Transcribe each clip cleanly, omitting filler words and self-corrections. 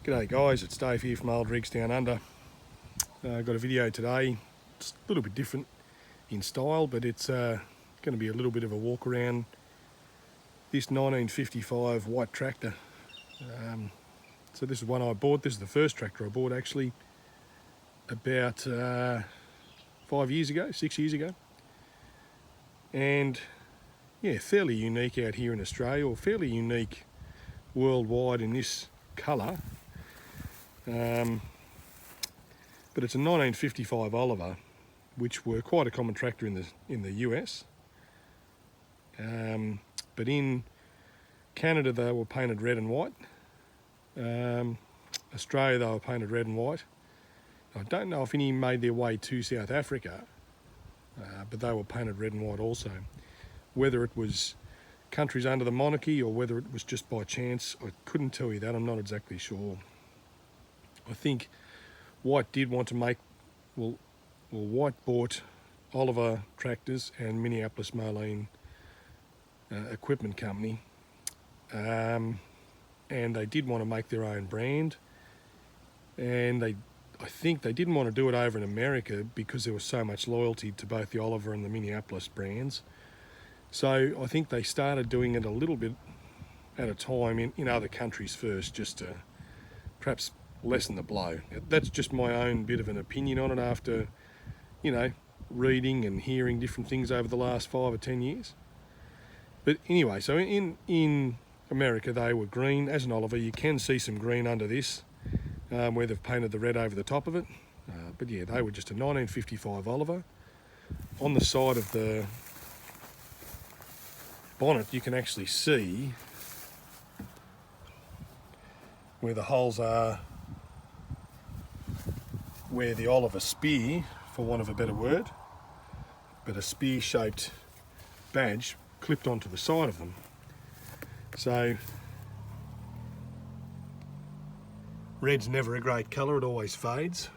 G'day guys, it's Dave here from Old Rigs Down Under. Got a video today. It's a little bit different in style, but it's going to be a little bit of a walk around this 1955 white tractor. So this is one I bought. This is the first tractor I bought actually about 6 years ago. And yeah, fairly unique out here in Australia, or fairly unique worldwide in this colour. But it's a 1955 Oliver, which were quite a common tractor in the US. But in Canada they were painted red and white. Australia they were painted red and white. I don't know if any made their way to South Africa, but they were painted red and white also. Whether it was countries under the monarchy or whether it was just by chance, I couldn't tell you that. I'm not exactly sure. I think White did want to make, White bought Oliver Tractors and Minneapolis Moline Equipment Company, and they did want to make their own brand, and I think they didn't want to do it over in America because there was so much loyalty to both the Oliver and the Minneapolis brands. So I think they started doing it a little bit at a time in other countries first, just to perhaps lessen the blow. That's just my own bit of an opinion on it after, reading and hearing different things over the last 5 or 10 years. But anyway, so in America they were green. As an Oliver, you can see some green under this, where they've painted the red over the top of it. But yeah, they were just a 1955 Oliver. On the side of the bonnet, you can actually see where the holes are, where the Oliver spear, for want of a better word, but a spear-shaped badge clipped onto the side of them. So red's never a great colour, it always fades.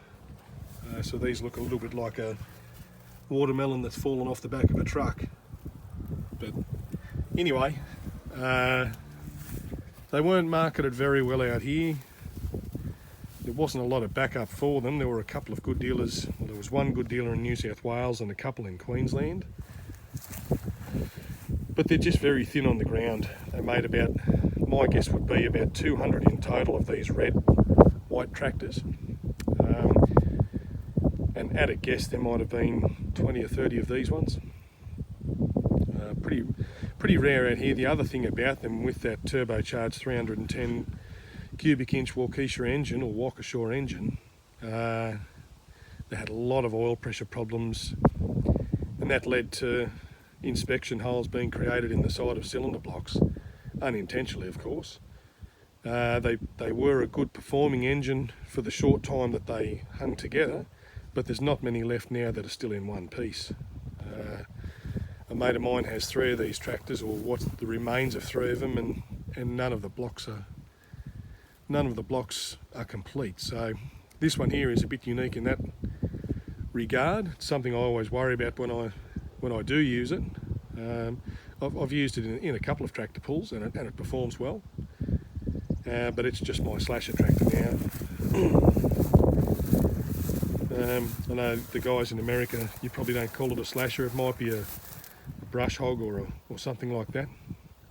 So these look a little bit like a watermelon that's fallen off the back of a truck. But anyway, they weren't marketed very well out here. There wasn't a lot of backup for them. There were a couple of good dealers. Well, there was one good dealer in New South Wales and a couple in Queensland. But they're just very thin on the ground. They made about, my guess would be about 200 in total of these red white tractors. And at a guess there might have been 20 or 30 of these ones. Pretty rare out here. The other thing about them, with that turbocharged 310 cubic inch Waukesha engine, or Waukesha engine, they had a lot of oil pressure problems, and that led to inspection holes being created in the side of cylinder blocks, unintentionally of course. They were a good performing engine for the short time that they hung together, but there's not many left now that are still in one piece. A mate of mine has 3 of these tractors, or what's the remains of 3 of them, and none of the blocks are complete. So this one here is a bit unique in that regard. It's something I always worry about when I do use it. I've used it in a couple of tractor pulls, and it performs well. But it's just my slasher tractor now. I know the guys in America, you probably don't call it a slasher. It might be a brush hog or something like that.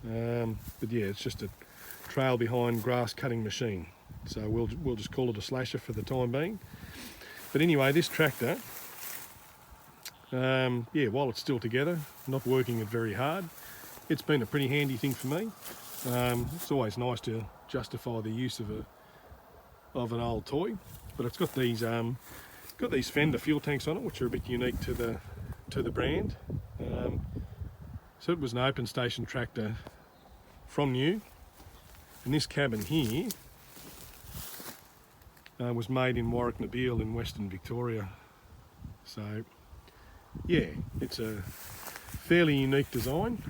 But yeah, it's just a trail behind grass cutting machine. So we'll just call it a slasher for the time being. But anyway, this tractor, yeah, while it's still together, not working it very hard, it's been a pretty handy thing for me. It's always nice to justify the use of an old toy. But it's got these fender fuel tanks on it, which are a bit unique to the brand. So it was an open station tractor from new, and this cabin here was made in Warwick Nabil in Western Victoria. So yeah, it's a fairly unique design,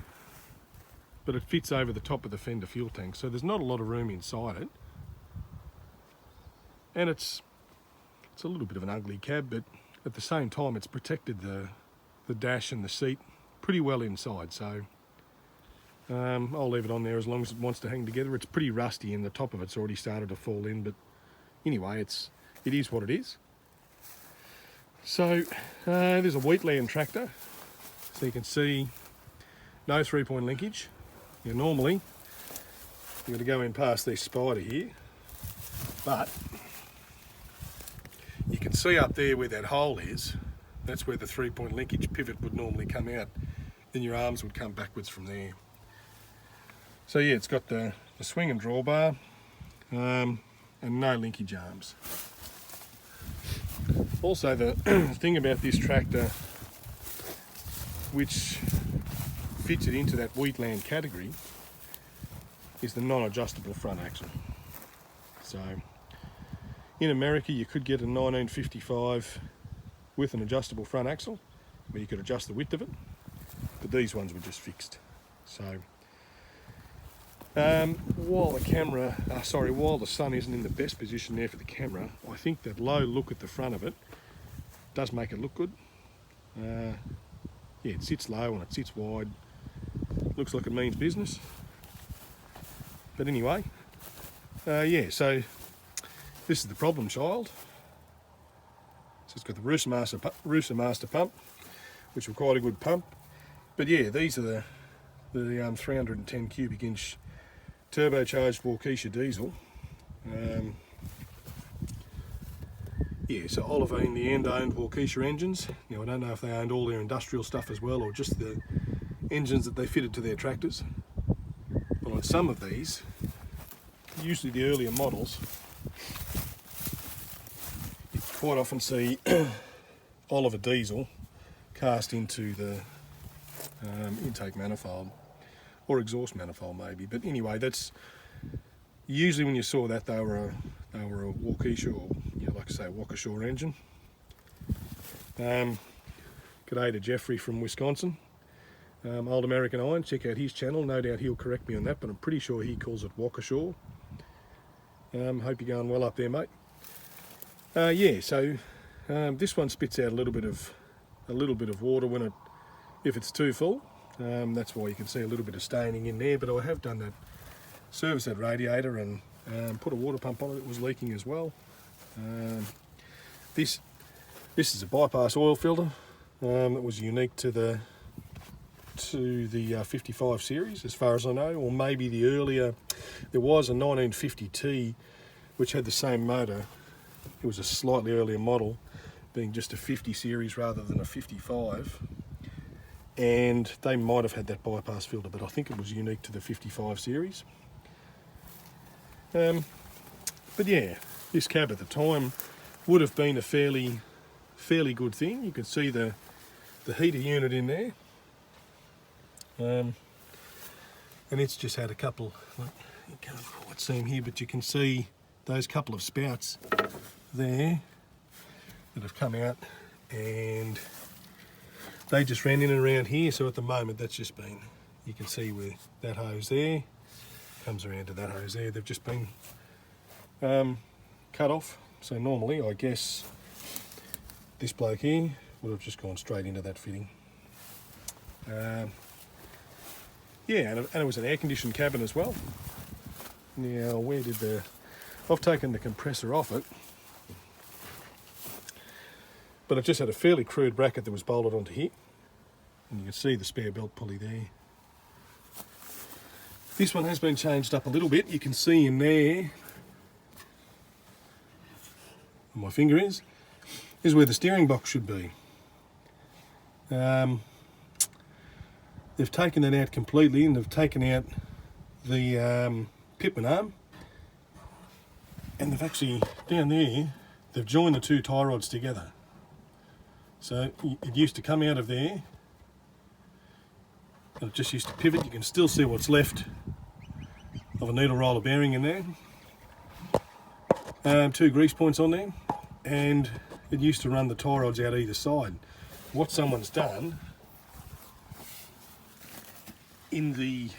but it fits over the top of the fender fuel tank, so there's not a lot of room inside it, and it's a little bit of an ugly cab, but at the same time it's protected the dash and the seat pretty well inside. So I'll leave it on there as long as it wants to hang together. It's pretty rusty and the top of it's already started to fall in, but anyway, it is what it is. So there's a wheatland tractor. So you can see no 3-point linkage. Normally you're going to go in past this spider here, but you can see up there where that hole is, that's where the 3-point linkage pivot would normally come out. Then your arms would come backwards from there. So yeah, it's got the swing and drawbar and no linkage arms. Also, the thing about this tractor which fits it into that wheatland category is the non-adjustable front axle. So in America you could get a 1955 with an adjustable front axle where you could adjust the width of it, but these ones were just fixed. So while the sun isn't in the best position there for the camera, I think that low look at the front of it does make it look good. Yeah, it sits low and it sits wide. Looks like it means business. But anyway, yeah, so this is the problem child. So it's got the Rooster Master pump, which was quite a good pump. But yeah, these are the 310 cubic inch turbocharged Waukesha diesel. Yeah, so Oliver in the end owned Waukesha engines. Now I don't know if they owned all their industrial stuff as well or just the engines that they fitted to their tractors. But on some of these, usually the earlier models, you quite often see Oliver diesel cast into the intake manifold or exhaust manifold maybe. But anyway, that's usually when you saw that they were a Waukesha or like I say, a Waukesha engine. G'day to Jeffrey from Wisconsin. Old American Iron, check out his channel. No doubt he'll correct me on that, but I'm pretty sure he calls it Waukesha. Hope you're going well up there, mate. Yeah, so this one spits out a little bit of water if it's too full. That's why you can see a little bit of staining in there. But I have done that, service that radiator and put a water pump on it. It was leaking as well. This is a bypass oil filter. It was unique to the 55 series as far as I know, or maybe the earlier, there was a 1950T which had the same motor. It was a slightly earlier model, being just a 50 series rather than a 55, and they might have had that bypass filter, but I think it was unique to the 55 series. But yeah, this cab at the time would have been a fairly good thing. You can see the heater unit in there. And it's just had a couple, you can't quite see them here, but you can see those couple of spouts there that have come out, and they just ran in and around here. So at the moment that's just been, you can see where that hose there comes around to that hose there, they've just been cut off. So normally I guess this bloke here would have just gone straight into that fitting. Yeah, and it was an air-conditioned cabin as well. Now, I've taken the compressor off it, but it just had a fairly crude bracket that was bolted onto here, and you can see the spare belt pulley there. This one has been changed up a little bit. You can see in there, where my finger is where the steering box should be. They've taken that out completely, and they've taken out the pitman arm, and they've actually, down there, they've joined the two tie rods together. So it used to come out of there, and it just used to pivot. You can still see what's left of a needle roller bearing in there. 2 grease points on there, and it used to run the tie rods out either side. What someone's done in the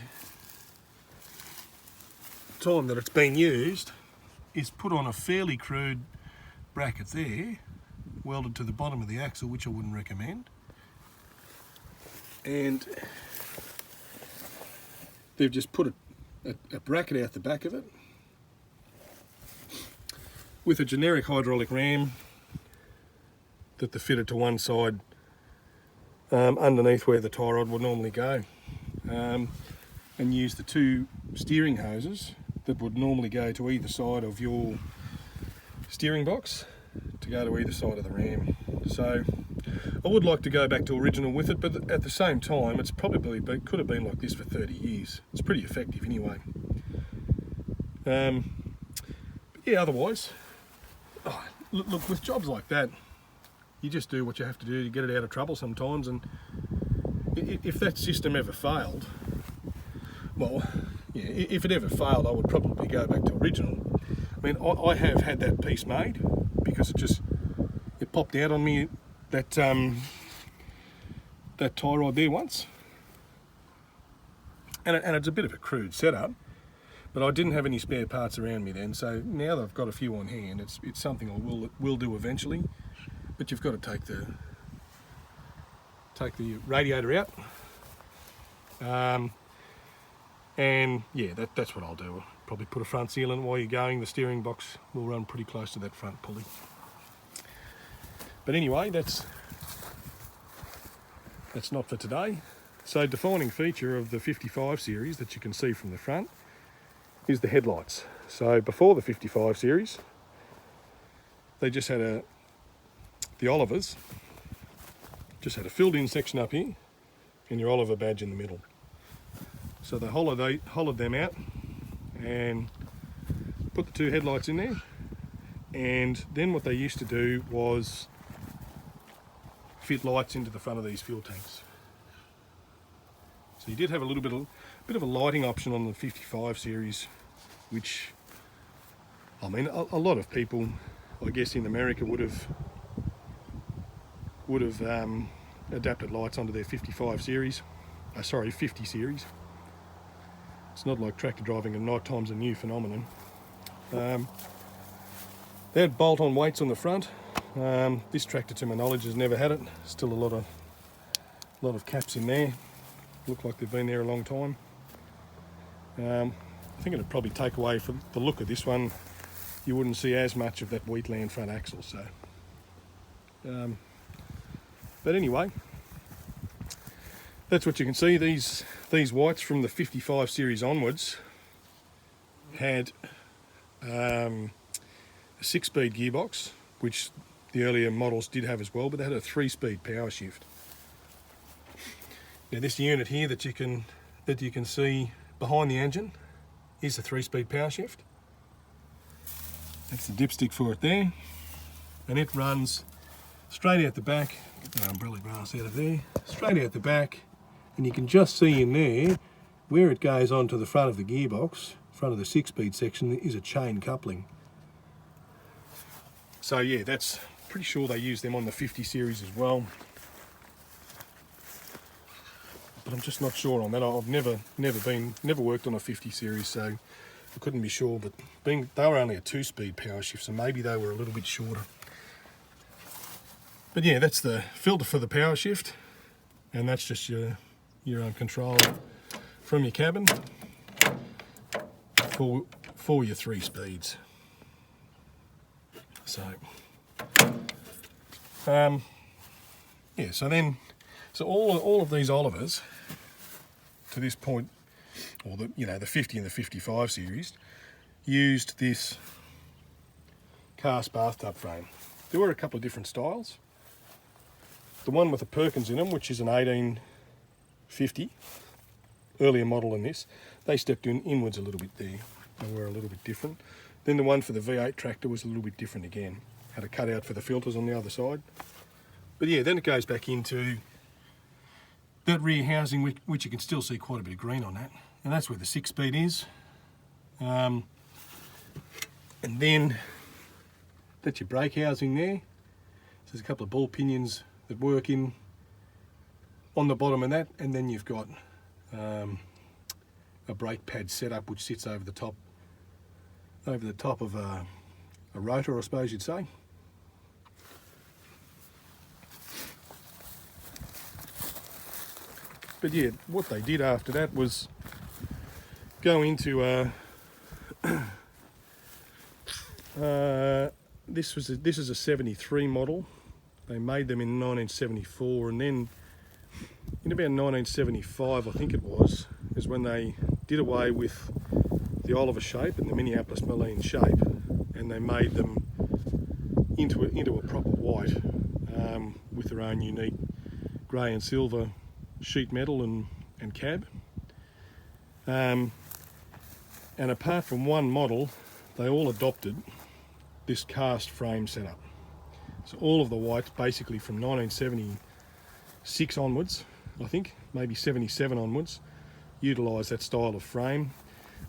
time that it's been used is put on a fairly crude bracket there, welded to the bottom of the axle, which I wouldn't recommend, and they've just put a bracket out the back of it, with a generic hydraulic ram that they fitted to one side underneath where the tie rod would normally go, and use the two steering hoses that would normally go to either side of your steering box to go to either side of the ram. So I would like to go back to original with it, but at the same time it's probably could have been like this for 30 years. It's pretty effective anyway. But yeah, otherwise, look, with jobs like that, you just do what you have to do to get it out of trouble sometimes. And if that system ever failed, well, yeah, if it ever failed, I would probably go back to original. I mean, I have had that piece made because it popped out on me, that that tie rod there once, and it's a bit of a crude setup, but I didn't have any spare parts around me then. So now that I've got a few on hand, it's something I will do eventually. But you've got to take the radiator out, and yeah, that's what I'll do. I'll probably put a front seal in while you're going. The steering box will run pretty close to that front pulley. But anyway, that's not for today. So defining feature of the 55 series that you can see from the front is the headlights. So before the 55 series, they just had the Olivers just had a filled in section up here and your Oliver badge in the middle. So they hollowed them out and put the two headlights in there, and then what they used to do was fit lights into the front of these fuel tanks. So you did have a little bit of a lighting option on the 55 series, which, I mean, a lot of people, I guess in America, would have adapted lights onto their 55 series. 50 series. It's not like tractor driving at night time's a new phenomenon. They had bolt-on weights on the front. This tractor, to my knowledge, has never had it. Still a lot of caps in there. Look like they've been there a long time. I think it'd probably take away from the look of this one. You wouldn't see as much of that Wheatland front axle. So, but anyway, that's what you can see. These whites from the 55 series onwards had a 6-speed gearbox, which the earlier models did have as well, but they had a 3-speed power shift. Now this unit here that you can see behind the engine is a 3-speed power shift. That's the dipstick for it there, and it runs straight out the back. Get the umbrella glass out of there. Straight out the back, and you can just see in there where it goes onto the front of the gearbox, front of the 6-speed section, is a chain coupling. So yeah, that's pretty sure they use them on the 50 series as well, but I'm just not sure on that. I've never worked on a 50 series, so I couldn't be sure. But they were only a 2-speed power shift, so maybe they were a little bit shorter. But yeah, that's the filter for the power shift, and that's just your own control from your cabin for your 3 speeds. So yeah, so all of these Olivers to this point, or the 50 and the 55 series, used this cast bathtub frame. There were a couple of different styles. The one with the Perkins in them, which is an 1850, earlier model than this, they stepped inwards a little bit there. They were a little bit different. Then the one for the V8 tractor was a little bit different again. Had a cutout for the filters on the other side. But yeah, then it goes back into that rear housing, which you can still see quite a bit of green on that. And that's where the 6-speed is. And then that's your brake housing there. So there's a couple of ball pinions that work in on the bottom of that, and then you've got a brake pad setup which sits over the top of a rotor, I suppose you'd say. But yeah, what they did after that was go into a this is a 73 model. They made them in 1974, and then in about 1975, I think it was, is when they did away with the Oliver shape and the Minneapolis Moline shape, and they made them into a proper white with their own unique grey and silver sheet metal and cab. And apart from one model, they all adopted this cast frame setup. So all of the whites, basically from 1976 onwards, I think, maybe 77 onwards, utilised that style of frame.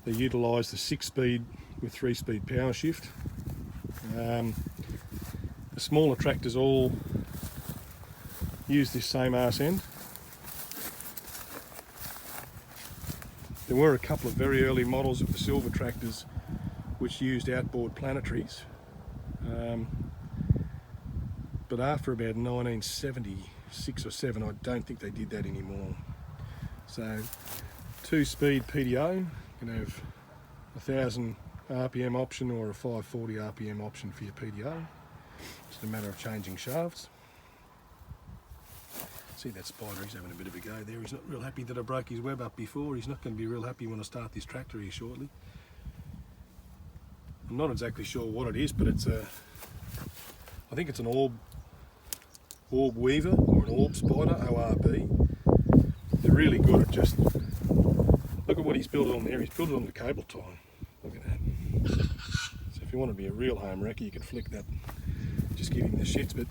They utilised the 6-speed with 3-speed power shift. The smaller tractors all use this same arse end. There were a couple of very early models of the silver tractors which used outboard planetaries. But after about 1976 or 7, I don't think they did that anymore. So 2-speed PDO, you can have 1000 RPM option or a 540 RPM option for your PDO. It's a matter of changing shafts. See that spider, he's having a bit of a go there. He's not real happy that I broke his web up before. He's not going to be real happy when I start this tractor here shortly. I'm not exactly sure what it is, but it's I think it's an orb weaver or an orb spider, ORB. They're really good at just, look at what he's built on there. He's built it on the cable tie. Look at that. So if you want to be a real home wrecker, you can flick that, just give him the shits. But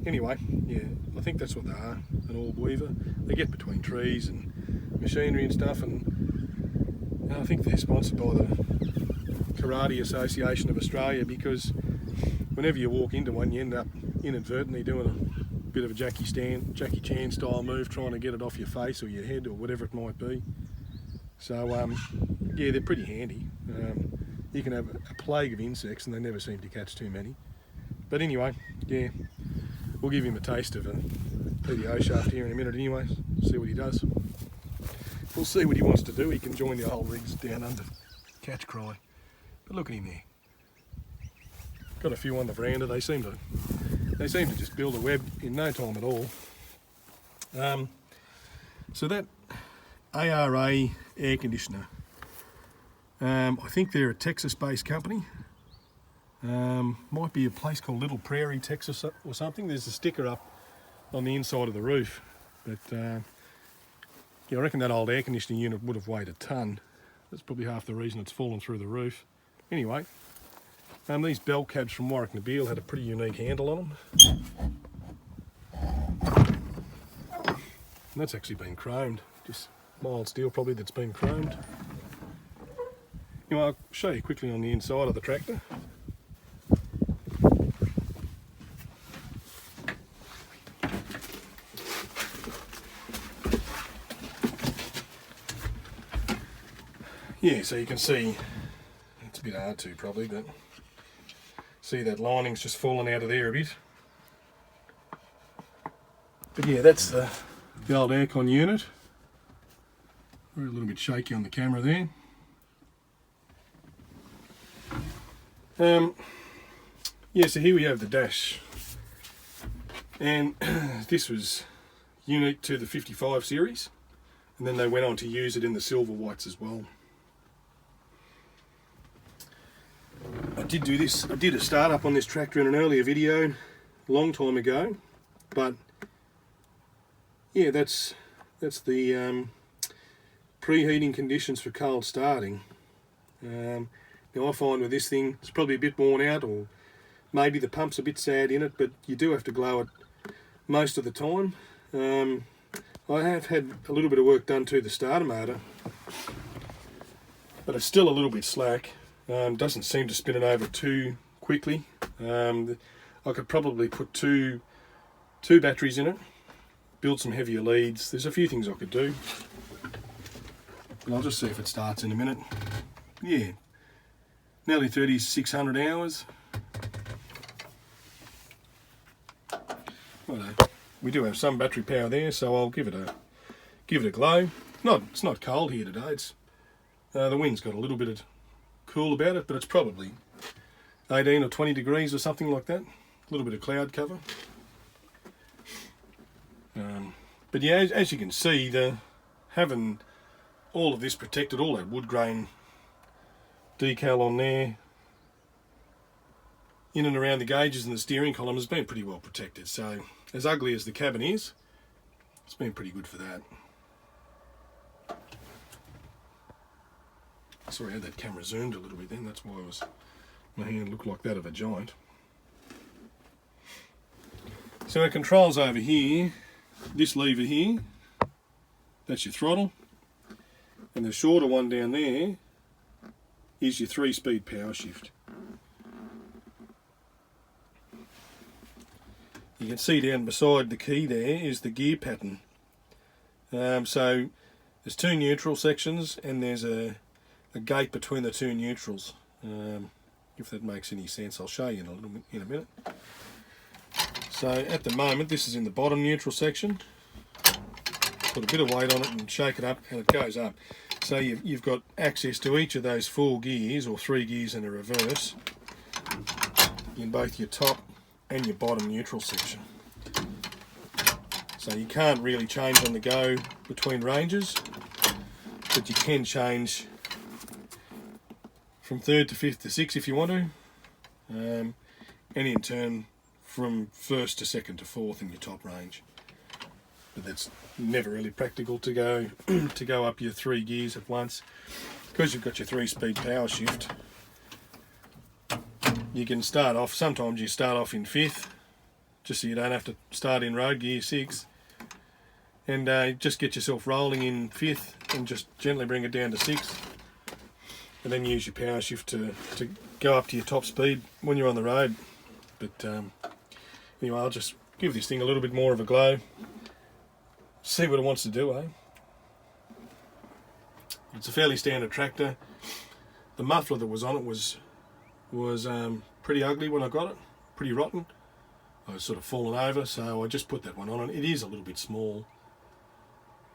anyway, yeah, I think that's what they are, an orb weaver. They get between trees and machinery and stuff, and I think they're sponsored by the Karate Association of Australia, because whenever you walk into one, you end up inadvertently doing a bit of a Jackie Chan style move, trying to get it off your face or your head or whatever it might be. So yeah, they're pretty handy. You can have a plague of insects and they never seem to catch too many. But anyway, yeah, we'll give him a taste of a PDO shaft here in a minute anyway, see what he does. We'll see what he wants to do. He can join the old rigs down under catch cry. But look at him there. Got a few on the veranda. They seem to just build a web in no time at all. So that ARA air conditioner, I think they're a Texas-based company. Might be a place called Little Prairie, Texas or something. There's a sticker up on the inside of the roof. But yeah, I reckon that old air conditioning unit would have weighed a ton. That's probably half the reason it's fallen through the roof. Anyway, these bell cabs from Warwick Nabil had a pretty unique handle on them. And that's actually been chromed, just mild steel probably that's been chromed. Anyway, I'll show you quickly on the inside of the tractor. Yeah, so you can see, it's a bit hard to probably, but see that lining's just fallen out of there a bit. But yeah, that's the old aircon unit. We're a little bit shaky on the camera there. Yeah, so here we have the dash. And this was unique to the 55 series. And then they went on to use it in the silver whites as well. I did a startup on this tractor in an earlier video a long time ago, but yeah, that's the preheating conditions for cold starting. Now I find with this thing it's probably a bit worn out, or maybe the pump's a bit sad in it, but you do have to glow it most of the time. I have had a little bit of work done to the starter motor, but it's still a little bit slack. Doesn't seem to spin it over too quickly. I could probably put two batteries in it, build some heavier leads. There's a few things I could do. And I'll just see if it starts in a minute. Yeah, nearly 3,600 hours. Righto. We do have some battery power there, so I'll give it a glow. It's not cold here today. It's the wind's got a little bit of cool about it, but it's probably 18 or 20 degrees or something like that. A little bit of cloud cover. But yeah, as you can see, having all of this protected, all that wood grain decal on there, in and around the gauges and the steering column has been pretty well protected. So as ugly as the cabin is, it's been pretty good for that. Sorry, I had that camera zoomed a little bit then, that's why my hand looked like that of a giant. So our controls over here, this lever here, that's your throttle, and the shorter one down there is your 3-speed power shift. You can see down beside the key there is the gear pattern. So there's 2 neutral sections and there's a gate between the 2 neutrals. If that makes any sense, I'll show you in a minute. So at the moment, this is in the bottom neutral section. Put a bit of weight on it and shake it up and it goes up. So you've got access to each of those 4 gears, or 3 gears and a reverse, in both your top and your bottom neutral section. So you can't really change on the go between ranges, but you can change from 3rd to 5th to 6th if you want to, and in turn from 1st to 2nd to 4th in your top range. But that's never really practical to go up your 3 gears at once, because you've got your 3-speed power shift. You can start off, sometimes you start off in 5th, just so you don't have to start in road gear 6, and just get yourself rolling in 5th and just gently bring it down to 6th, and then use your power shift to go up to your top speed when you're on the road. But anyway, I'll just give this thing a little bit more of a glow, see what it wants to do, eh? It's a fairly standard tractor. The muffler that was on it was pretty ugly when I got it, pretty rotten. I was sort of fallen over, so I just put that one on. It is a little bit small,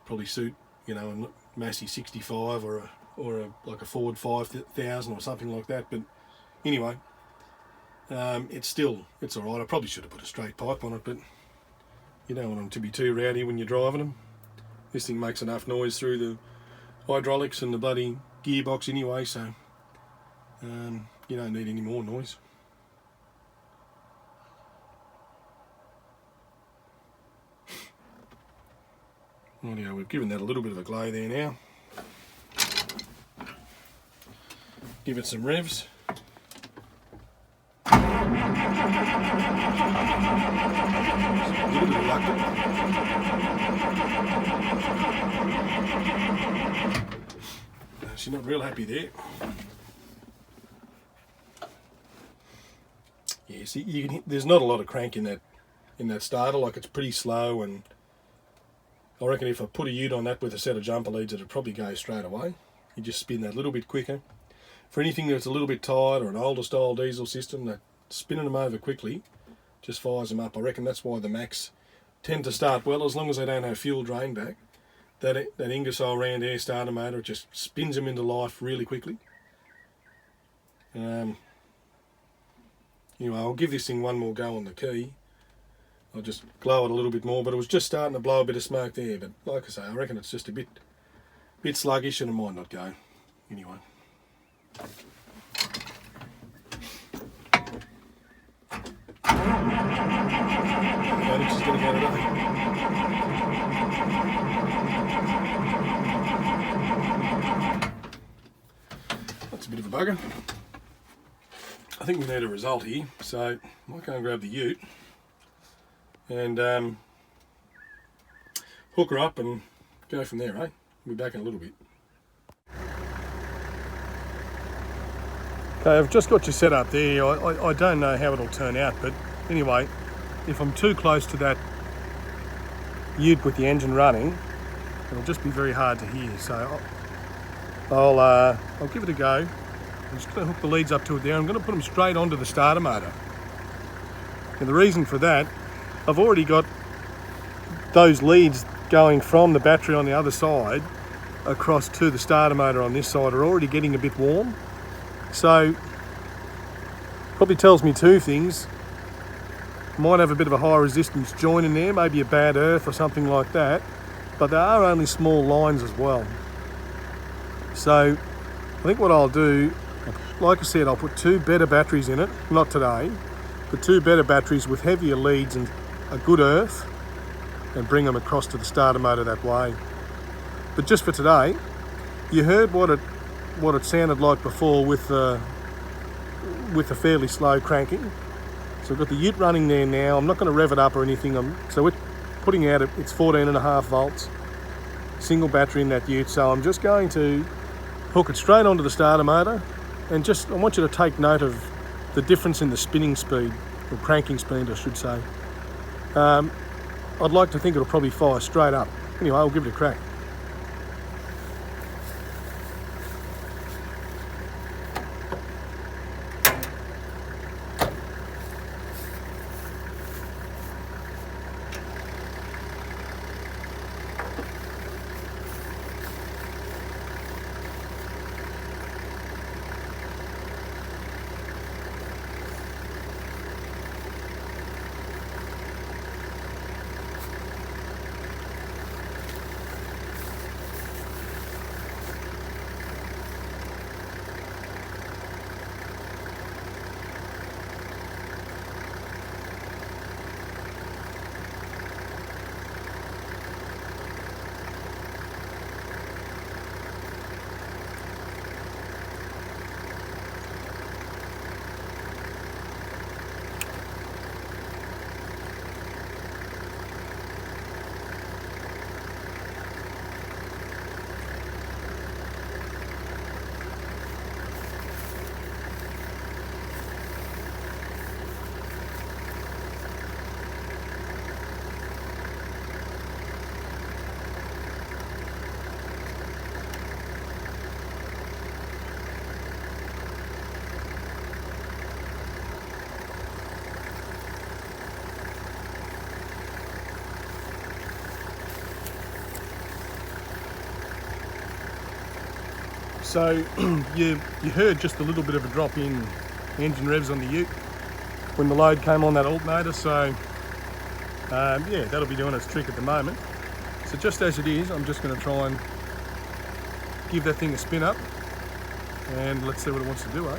probably suit, you know, a Massey 65 or like a Ford 5000 or something like that. But anyway, it's all right. I probably should have put a straight pipe on it, but you don't want them to be too rowdy when you're driving them. This thing makes enough noise through the hydraulics and the bloody gearbox anyway, so you don't need any more noise. Rightio, we've given that a little bit of a glow there now. Give it some revs. A little bit reluctant. She's not real happy there. Yeah, see, there's not a lot of crank in that starter. Like, it's pretty slow, and I reckon if I put a ute on that with a set of jumper leads, it'd probably go straight away. You just spin that a little bit quicker. For anything that's a little bit tired, or an older style diesel system, that spinning them over quickly just fires them up. I reckon that's why the Macs tend to start well, as long as they don't have fuel drain back. That Ingersoll round air starter motor, it just spins them into life really quickly. Anyway, I'll give this thing one more go on the key. I'll just glow it a little bit more, but it was just starting to blow a bit of smoke there. But like I say, I reckon it's just a bit sluggish, and it might not go. Anyway. I think she's going to get it up. That's a bit of a bugger. I think we need a result here, so I might go and grab the ute and hook her up and go from there, eh? We'll be back in a little bit. Okay, I've just got you set up there. I don't know how it'll turn out, but anyway, if I'm too close to that ute with the engine running, it'll just be very hard to hear. So I'll give it a go. I'm just going to hook the leads up to it there. I'm going to put them straight onto the starter motor. And the reason for that, I've already got those leads going from the battery on the other side across to the starter motor on this side are already getting a bit warm. So Probably tells me two things. Might have a bit of a high resistance joint in there, maybe a bad earth or something like that, but there are only small lines as well. So I think what I'll do, like I said, I'll put two better batteries in it, not today, but two better batteries with heavier leads and a good earth, and bring them across to the starter motor that way. But just for today, you heard what it sounded like before with the fairly slow cranking. So I've got the ute running there now. I'm not going to rev it up or anything. So we're putting out it's 14.5 volts, single battery in that ute. So I'm just going to hook it straight onto the starter motor, and I want you to take note of the difference in the spinning speed, or cranking speed I should say. I'd like to think it'll probably fire straight up. Anyway, I'll give it a crack. So you heard just a little bit of a drop in engine revs on the ute when the load came on that alternator. So yeah, that'll be doing its trick at the moment. So just as it is, I'm just going to try and give that thing a spin up, and let's see what it wants to do, eh?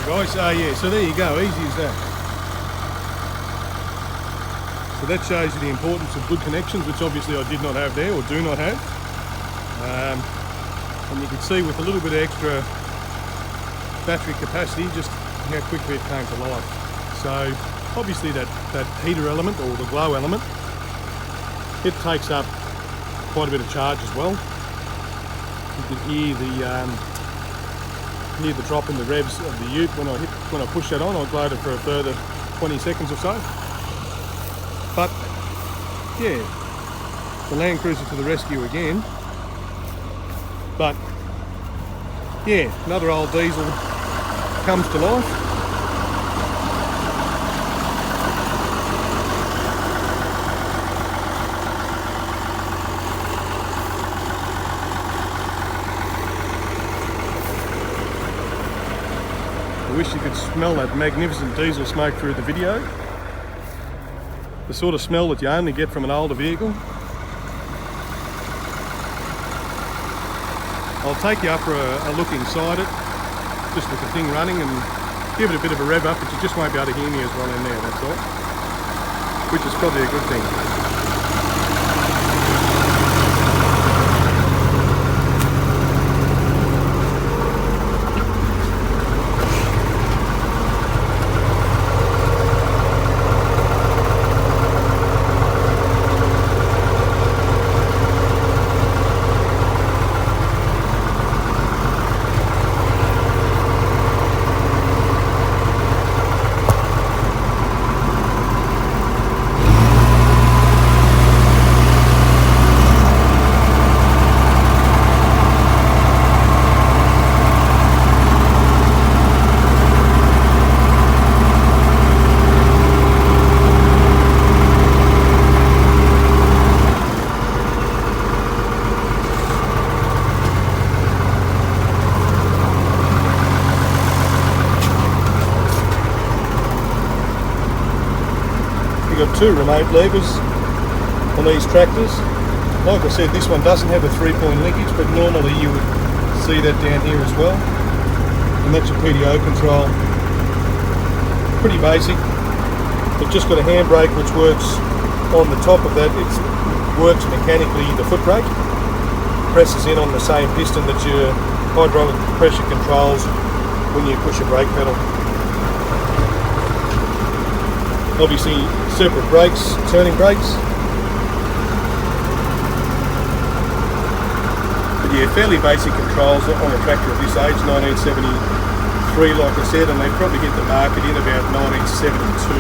Guys, yeah, so there you go, easy as that. So that shows you the importance of good connections, which obviously I did not have there, or do not have. And you can see with a little bit of extra battery capacity just how quickly it came to life. So obviously that heater element, or the glow element, it takes up quite a bit of charge as well. You can hear the drop in the revs of the ute when I push that on. I'll glowed it for a further 20 seconds or so. But yeah, the Land Cruiser to the rescue again. But yeah, another old diesel comes to life. I wish you could smell that magnificent diesel smoke through the video. The sort of smell that you only get from an older vehicle. I'll take you up for a look inside it, just with the thing running, and give it a bit of a rev up, but you just won't be able to hear me as well in there, that's all. Which is probably a good thing. You've got two remote levers on these tractors. Like I said, this one doesn't have a 3-point linkage, but normally you would see that down here as well. And that's your PDO control. Pretty basic. We've just got a handbrake which works on the top of that. It works mechanically, the foot brake. Presses in on the same piston that your hydraulic pressure controls when you push a brake pedal. Obviously separate brakes, turning brakes. But yeah, fairly basic controls on a tractor of this age, 1973 like I said, and they probably hit the market in about 1972.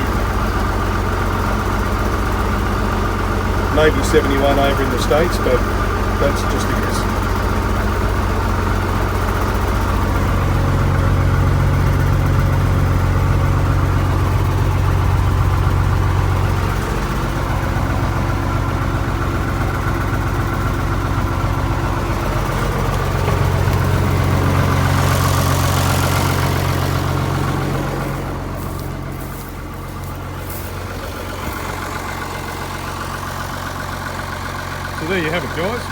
Maybe 71 over in the States, but that's just a guess. So there you have it, guys.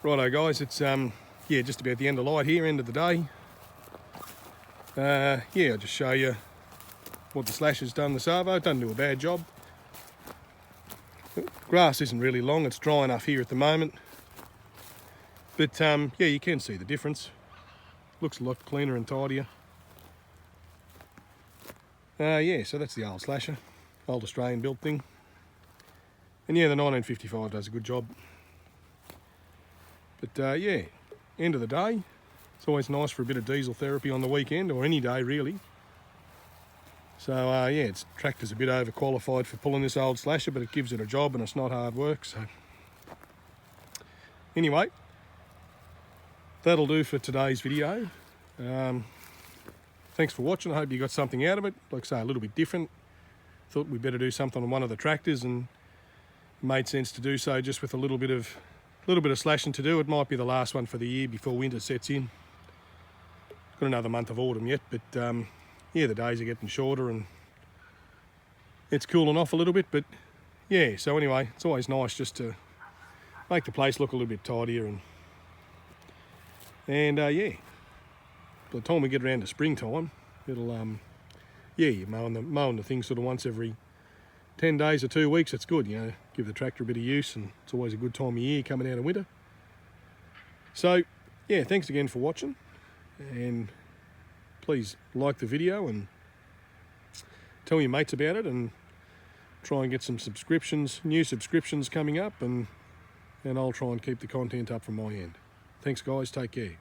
Righto guys, it's yeah, just about the end of light here, end of the day. Yeah, I'll just show you what the slasher's done, the servo. Doesn't do a bad job. Grass isn't really long, it's dry enough here at the moment. But yeah, you can see the difference. Looks a lot cleaner and tidier. Yeah, so that's the old slasher, old Australian built thing. And yeah, the 1955 does a good job. But yeah, end of the day, it's always nice for a bit of diesel therapy on the weekend, or any day really. So yeah, tractor's a bit overqualified for pulling this old slasher, but it gives it a job and it's not hard work. So anyway, that'll do for today's video. Thanks for watching. I hope you got something out of it. Like I say, a little bit different. Thought we'd better do something on one of the tractors, and it made sense to do so just with a little bit of slashing to do. It might be the last one for the year before winter sets in. Got another month of autumn yet, but yeah, the days are getting shorter and it's cooling off a little bit. But yeah, so anyway, it's always nice just to make the place look a little bit tidier, and yeah, by the time we get around to springtime, it'll yeah, you're mowing the thing sort of once every 10 days or 2 weeks. It's good, you know, give the tractor a bit of use, and it's always a good time of year coming out of winter. So yeah, thanks again for watching, and please like the video and tell your mates about it, and try and get some subscriptions, new subscriptions coming up, and I'll try and keep the content up from my end. Thanks guys, take care.